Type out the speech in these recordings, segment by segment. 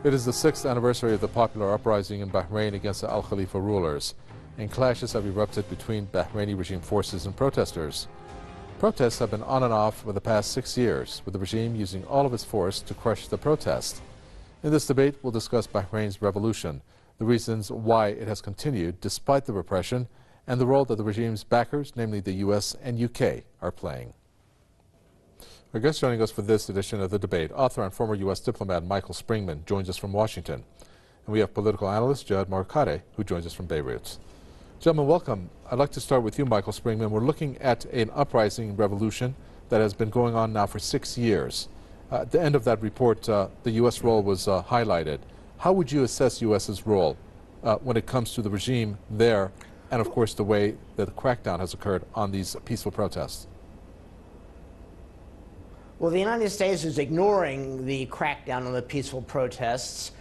It is the 6th anniversary of the popular uprising in Bahrain against the Al Khalifa rulers, and clashes have erupted between Bahraini regime forces and protesters. Protests have been on and off for the past 6 years, with the regime using all of its force to crush the protest. In this debate, we'll discuss Bahrain's revolution, the reasons why it has continued despite the repression, and the role that the regime's backers, namely the US and UK, are playing. Our guest joining us for this edition of the debate, author and former US diplomat Michael Springman, joins us from Washington. And we have political analyst Jad Markare, who joins us from Beirut. Gentlemen, welcome. I'd like to start with you, Michael Springman. We're looking at an uprising revolution that has been going on now for 6 years. At the end of that report, the U.S. role was highlighted. How would you assess U.S.'s role when it comes to the regime there and, of course, the way that the crackdown has occurred on these peaceful protests? Well, the United States is ignoring the crackdown on the peaceful protests.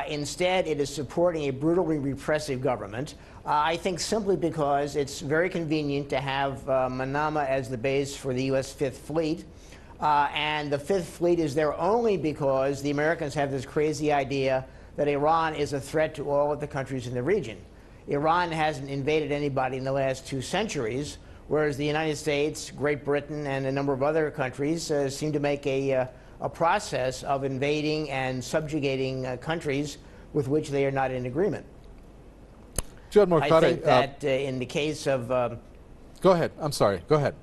Instead, it is supporting a brutally repressive government. I think simply because it's very convenient to have Manama as the base for the U.S. Fifth Fleet. And the Fifth Fleet is there only because the Americans have this crazy idea that Iran is a threat to all of the countries in the region. Iran hasn't invaded anybody in the last 2 centuries, whereas the United States, Great Britain, and a number of other countries seem to make a process of invading and subjugating countries with which they are not in agreement. Jad Markare, I think that in the case of... Go ahead. I'm sorry. Go ahead.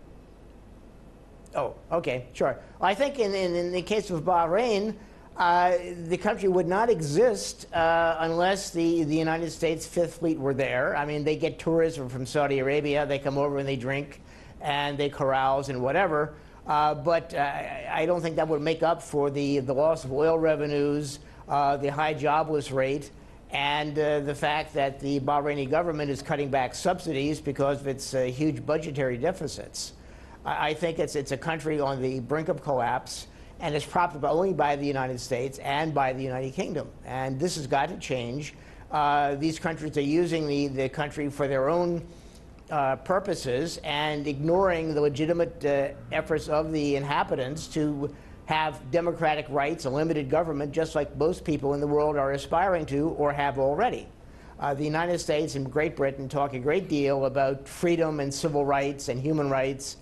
Oh, okay, sure. I think in the case of Bahrain, the country would not exist unless the United States Fifth Fleet were there. I mean, they get tourism from Saudi Arabia. They come over and they drink and they carouse and whatever. But I don't think that would make up for the loss of oil revenues, the high jobless rate, and the fact that the Bahraini government is cutting back subsidies because of its huge budgetary deficits. I think it's a country on the brink of collapse, and it's propped up only by the United States and by the United Kingdom. And this has got to change. These countries are using the country for their own purposes and ignoring the legitimate efforts of the inhabitants to have democratic rights, a limited government, just like most people in the world are aspiring to or have already. The United States and Great Britain talk a great deal about freedom and civil rights and human rights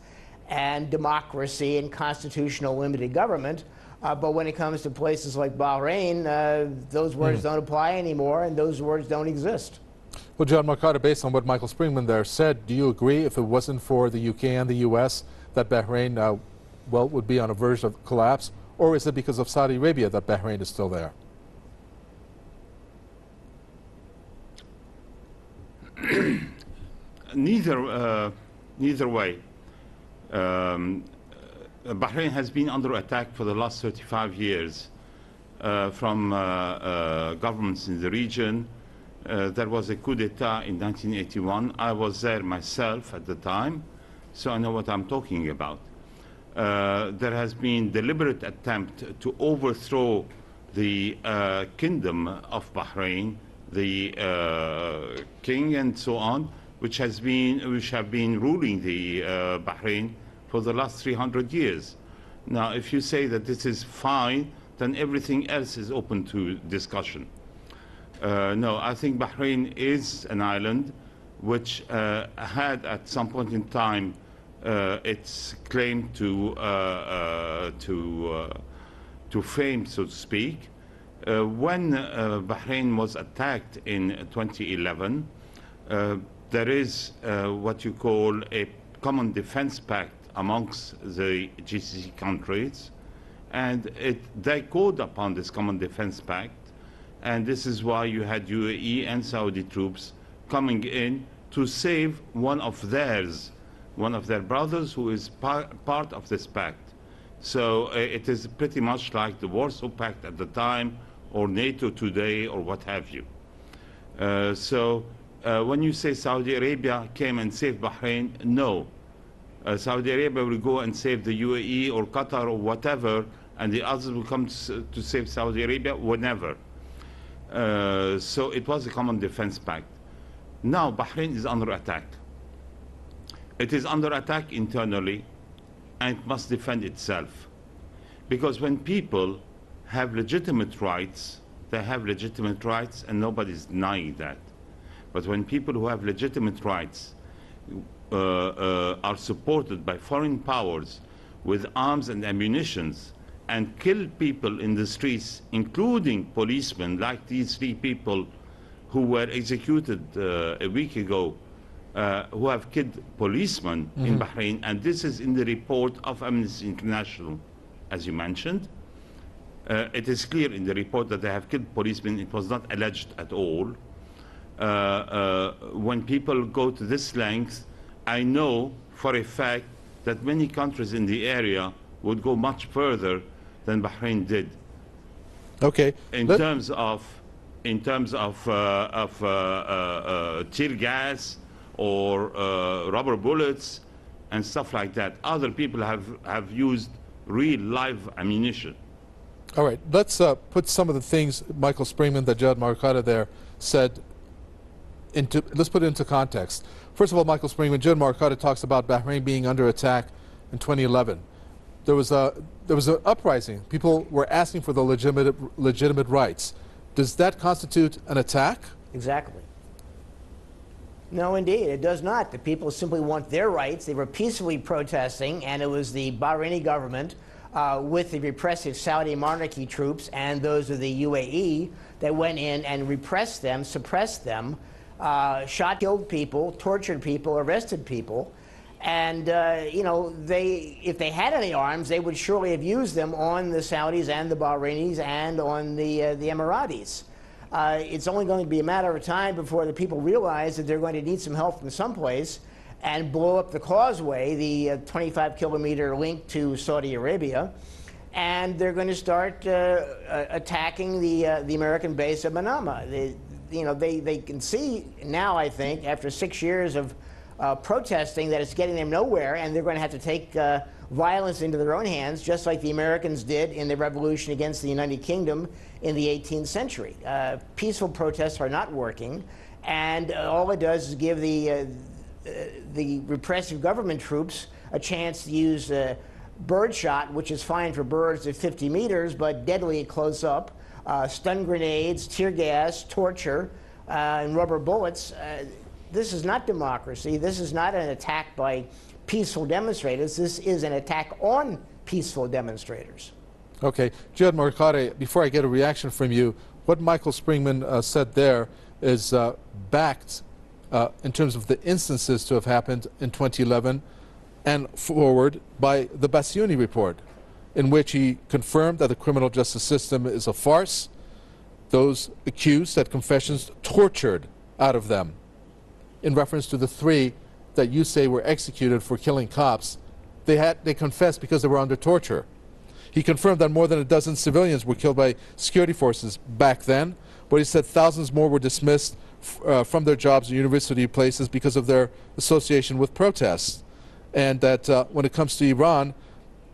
and democracy and constitutional limited government. But when it comes to places like Bahrain, those words don't apply anymore, and those words don't exist. Well, Jad Markare, based on what Michael Springman there said, do you agree if it wasn't for the UK and the US that Bahrain well, would be on a verge of collapse, or is it because of Saudi Arabia that Bahrain is still there? Neither way. Bahrain has been under attack for the last 35 years from governments in the region. There was a coup d'etat in 1981. I was there myself at the time, so I know what I'm talking about. There has been deliberate attempt to overthrow the kingdom of Bahrain, the king and so on, which have been ruling the Bahrain for the last 300 years. Now, if you say that this is fine, then everything else is open to discussion. No, I think Bahrain is an island which had at some point in time its claim to fame, so to speak. When Bahrain was attacked in 2011, there is what you call a common defense pact amongst the GCC countries, and they called upon this common defense pact, and this is why you had UAE and Saudi troops coming in to save one of their brothers who is part of this pact. So it is pretty much like the Warsaw Pact at the time, or NATO today, or what have you. When you say Saudi Arabia came and saved Bahrain, no. Saudi Arabia will go and save the UAE or Qatar or whatever, and the others will come to save Saudi Arabia whenever. So it was a common defense pact. Now Bahrain is under attack. It is under attack internally, and it must defend itself. Because when people have legitimate rights, they have legitimate rights, and nobody's denying that. But when people who have legitimate rights are supported by foreign powers with arms and ammunitions and kill people in the streets, including policemen, like these 3 people who were executed a week ago, who have killed policemen in Bahrain, and this is in the report of Amnesty International, as you mentioned. It is clear in the report that they have killed policemen. It was not alleged at all. When people go to this length, I know for a fact that many countries in the area would go much further than Bahrain did. Okay. In terms of tear gas or rubber bullets and stuff like that. Other people have used real live ammunition. All right, let's put some of the things Michael Springman that Jad Markada there said into, let's put it into context. First of all, Michael Springman, Jad Markada talks about Bahrain being under attack in 2011. There was an uprising. People were asking for the legitimate rights. Does that constitute an attack? Exactly. No, indeed, it does not. The people simply want their rights. They were peacefully protesting, and it was the Bahraini government with the repressive Saudi monarchy troops and those of the UAE that went in and repressed them, suppressed them, shot, killed people, tortured people, arrested people. And, you know, if they had any arms, they would surely have used them on the Saudis and the Bahrainis and on the Emiratis. It's only going to be a matter of time before the people realize that they're going to need some help from someplace and blow up the causeway, the 25-kilometer link to Saudi Arabia, and they're going to start attacking the American base at Manama. They can see now, I think, after 6 years of protesting, that it's getting them nowhere, and they're going to have to take violence into their own hands, just like the Americans did in the revolution against the United Kingdom in the 18th century. Peaceful protests are not working, and all it does is give the repressive government troops a chance to use birdshot, which is fine for birds at 50 meters, but deadly at close up, stun grenades, tear gas, torture, and rubber bullets. This is not democracy. This is not an attack by peaceful demonstrators. This is an attack on peaceful demonstrators. Okay. Jad Markade, before I get a reaction from you, what Michael Springman said there is backed in terms of the instances to have happened in 2011 and forward by the Bassiouni report, in which he confirmed that the criminal justice system is a farce. Those accused had confessions tortured out of them, in reference to the 3 that you say were executed for killing cops. They confessed because they were under torture. He confirmed that more than a dozen civilians were killed by security forces back then, but he said thousands more were dismissed from their jobs in university places because of their association with protests. And that when it comes to Iran,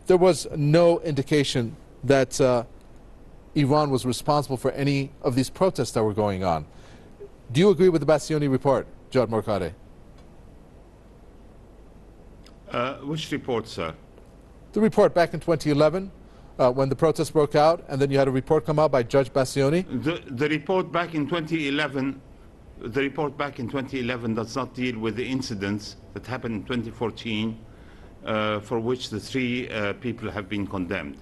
there was no indication that Iran was responsible for any of these protests that were going on. Do you agree with the Bassiouni report, Jad Markade? Which report, sir? The report back in 2011, when the protests broke out, and then you had a report come out by Judge Bassiouni. The report back in 2011, the report back in 2011 does not deal with the incidents that happened in 2014, for which the 3 people have been condemned.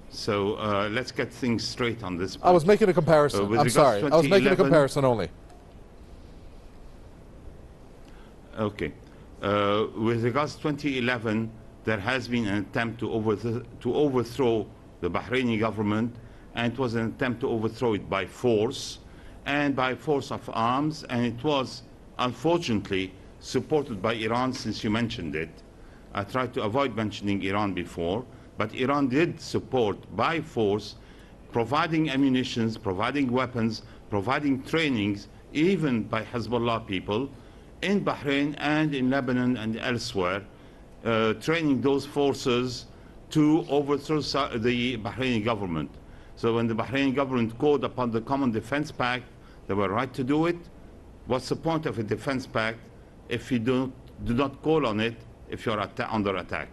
So let's get things straight on this point. I was making a comparison. I'm sorry. I was making a comparison only. Okay. With regards to 2011, there has been an attempt to overthrow the Bahraini government, and it was an attempt to overthrow it by force, and by force of arms, and it was, unfortunately, supported by Iran, since you mentioned it. I tried to avoid mentioning Iran before, but Iran did support by force, providing ammunitions, providing weapons, providing trainings, even by Hezbollah people, in Bahrain and in Lebanon and elsewhere, training those forces to overthrow the Bahraini government. So when the Bahraini government called upon the Common Defense Pact, they were right to do it. What's the point of a defense pact if you do not call on it if you're under attack?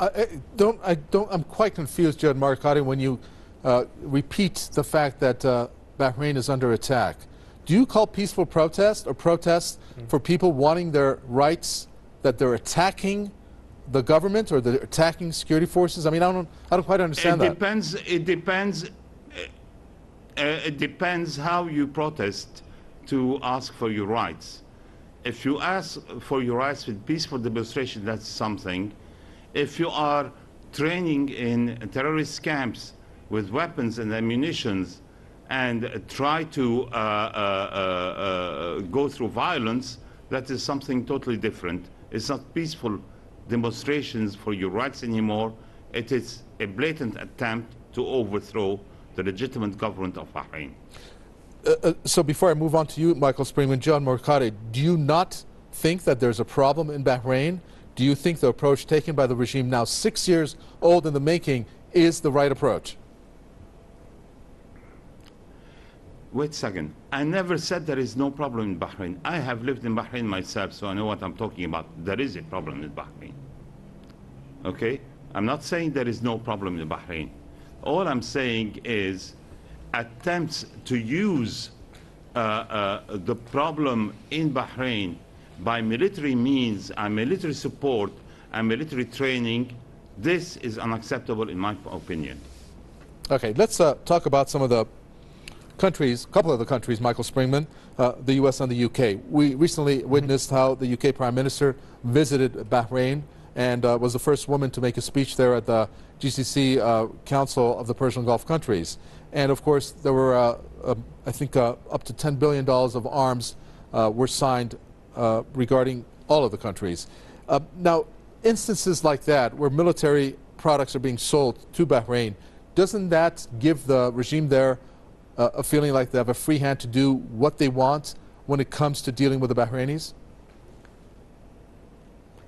I'm quite confused, Jad Markade, when you repeat the fact that Bahrain is under attack. Do you call peaceful protest or protest for people wanting their rights, that they're attacking the government or they're attacking security forces? I mean, I don't quite understand that. It depends how you protest to ask for your rights. If you ask for your rights with peaceful demonstration, that's something. If you are training in terrorist camps with weapons and ammunition and try to go through violence, that is something totally different. It's not peaceful demonstrations for your rights anymore. It is a blatant attempt to overthrow the legitimate government of Bahrain. So before I move on to you, Michael Springman, John Morcade, do you not think that there's a problem in Bahrain? Do you think the approach taken by the regime, now 6 years old in the making, is the right approach? Wait a second. I never said there is no problem in Bahrain. I have lived in Bahrain myself, so I know what I'm talking about. There is a problem in Bahrain. Okay? I'm not saying there is no problem in Bahrain. All I'm saying is attempts to use the problem in Bahrain by military means and military support and military training, this is unacceptable in my opinion. Okay, let's talk about some of the countries, a couple of the countries, Michael Springman, the U.S. and the U.K. We recently witnessed how the U.K. Prime Minister visited Bahrain and was the first woman to make a speech there at the GCC Council of the Persian Gulf countries. And of course, there were, I think, up to $10 billion of arms were signed regarding all of the countries. Now, instances like that, where military products are being sold to Bahrain, doesn't that give the regime there a feeling like they have a free hand to do what they want when it comes to dealing with the Bahrainis?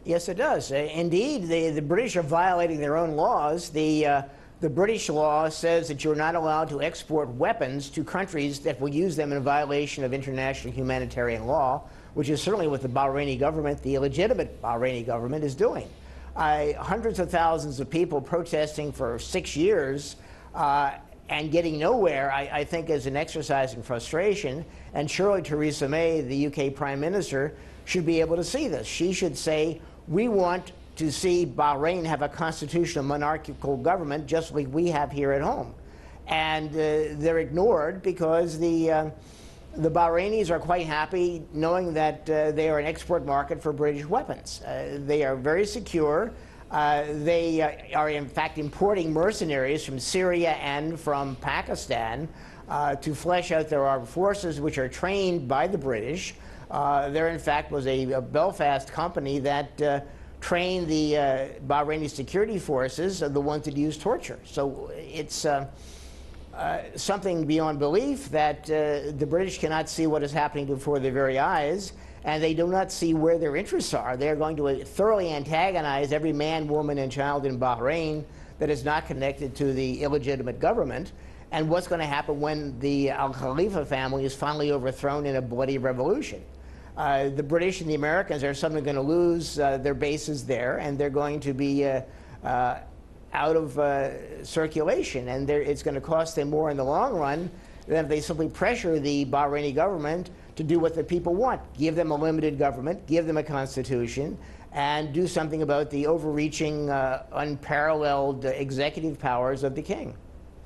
Yes, it does. Indeed, the British are violating their own laws. The British law says that you're not allowed to export weapons to countries that will use them in violation of international humanitarian law, which is certainly what the Bahraini government, the illegitimate Bahraini government, is doing. Hundreds of thousands of people protesting for 6 years and getting nowhere, I think, is an exercise in frustration. And surely Theresa May, the UK Prime Minister, should be able to see this. She should say, we want to see Bahrain have a constitutional monarchical government just like we have here at home. And they're ignored because the Bahrainis are quite happy knowing that they are an export market for British weapons. They are very secure. They are in fact importing mercenaries from Syria and from Pakistan to flesh out their armed forces, which are trained by the British. There in fact was a Belfast company that trained the Bahraini security forces, the ones that use torture. So it's something beyond belief that the British cannot see what is happening before their very eyes, and they do not see where their interests are. They're going to thoroughly antagonize every man, woman, and child in Bahrain that is not connected to the illegitimate government. And what's going to happen when the Al Khalifa family is finally overthrown in a bloody revolution? The British and the Americans are suddenly going to lose their bases there, and they're going to be out of circulation, and it's going to cost them more in the long run than if they simply pressure the Bahraini government to do what the people want. Give them a limited government, give them a constitution, and do something about the overreaching, unparalleled executive powers of the king.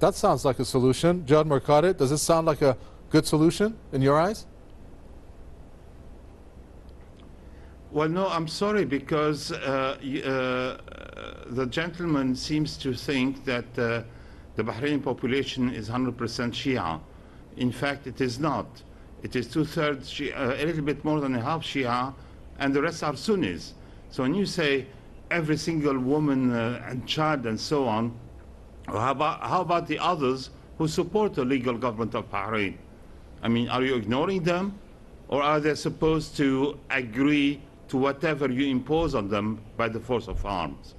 That sounds like a solution. John Morcade, does this sound like a good solution in your eyes? Well, no, I'm sorry, because the gentleman seems to think that the Bahraini population is 100% Shia. In fact, it is not. It is 2/3 Shia, a little bit more than a half Shia, and the rest are Sunnis. So when you say every single woman and child and so on, how about the others who support the legal government of Bahrain? I mean, are you ignoring them? Or are they supposed to agree to whatever you impose on them by the force of arms?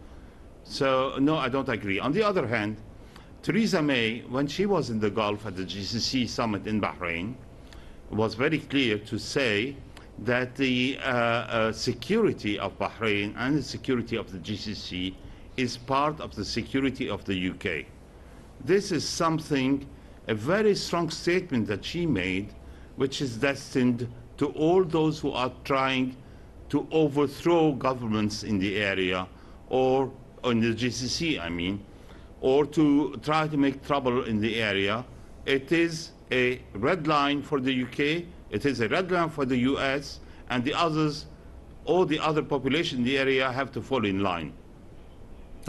So, no, I don't agree. On the other hand, Theresa May, when she was in the Gulf at the GCC summit in Bahrain, was very clear to say that the security of Bahrain and the security of the GCC is part of the security of the UK. This is something a very strong statement that she made, which is destined to all those who are trying to overthrow governments in the area, or in the GCC, I mean, or to try to make trouble in the area. It is a red line for the UK, it is a red line for the US, and the others, all the other population in the area have to fall in line.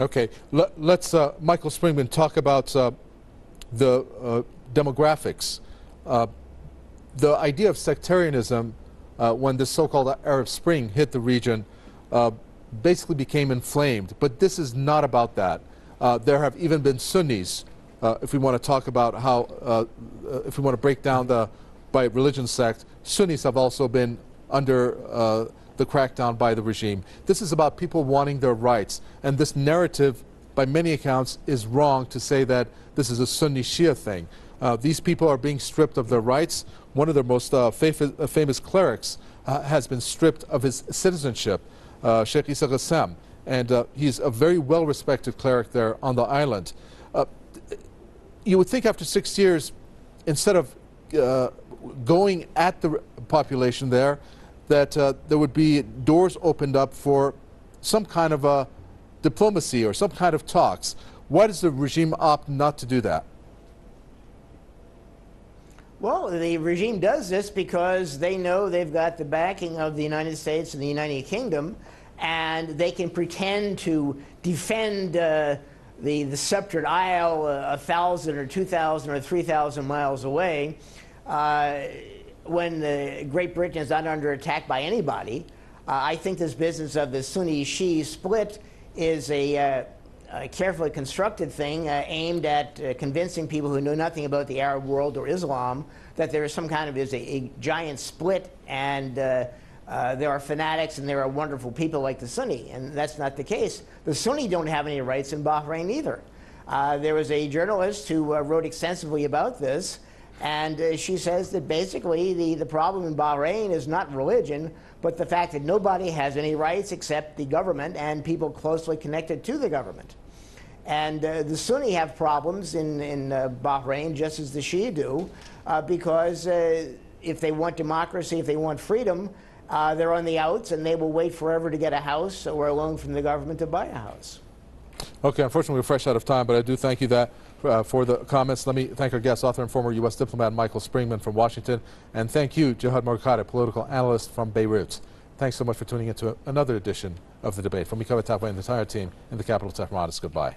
Okay, let's, Michael Springman, talk about the demographics. The idea of sectarianism, when this so-called Arab Spring hit the region, basically became inflamed. But this is not about that. There have even been Sunnis, if we want to talk about how, if we want to break down by religion sect, Sunnis have also been under the crackdown by the regime. This is about people wanting their rights. And this narrative, by many accounts, is wrong to say that this is a Sunni Shia thing. These people are being stripped of their rights. One of their most famous clerics has been stripped of his citizenship, Sheikh Isa Ghassem, and he's a very well-respected cleric there on the island. You would think after 6 years, instead of going at the population there, that there would be doors opened up for some kind of diplomacy or some kind of talks. Why does the regime opt not to do that? Well, the regime does this because they know they've got the backing of the United States and the United Kingdom, and they can pretend to defend the sceptred isle 1,000 or 2,000 or 3,000 miles away when Great Britain is not under attack by anybody. I think this business of the Sunni-Shia split is a carefully constructed thing aimed at convincing people who know nothing about the Arab world or Islam that there is some kind of a giant split, and there are fanatics and there are wonderful people like the Sunni, and that's not the case. The Sunni don't have any rights in Bahrain either. There was a journalist who wrote extensively about this, and she says that basically the problem in Bahrain is not religion, but the fact that nobody has any rights except the government and people closely connected to the government. And the Sunni have problems in Bahrain, just as the Shia do, because if they want democracy, if they want freedom, they're on the outs, and they will wait forever to get a house or a loan from the government to buy a house. Okay, unfortunately we're fresh out of time, but I do thank you for the comments. Let me thank our guest, author and former U.S. diplomat Michael Springman from Washington, and thank you, Jihad Morkada, political analyst from Beirut. Thanks so much for tuning in to another edition of The Debate. From me, Kaveh Tafwa, and the entire team in the capital, Tehran, it's goodbye.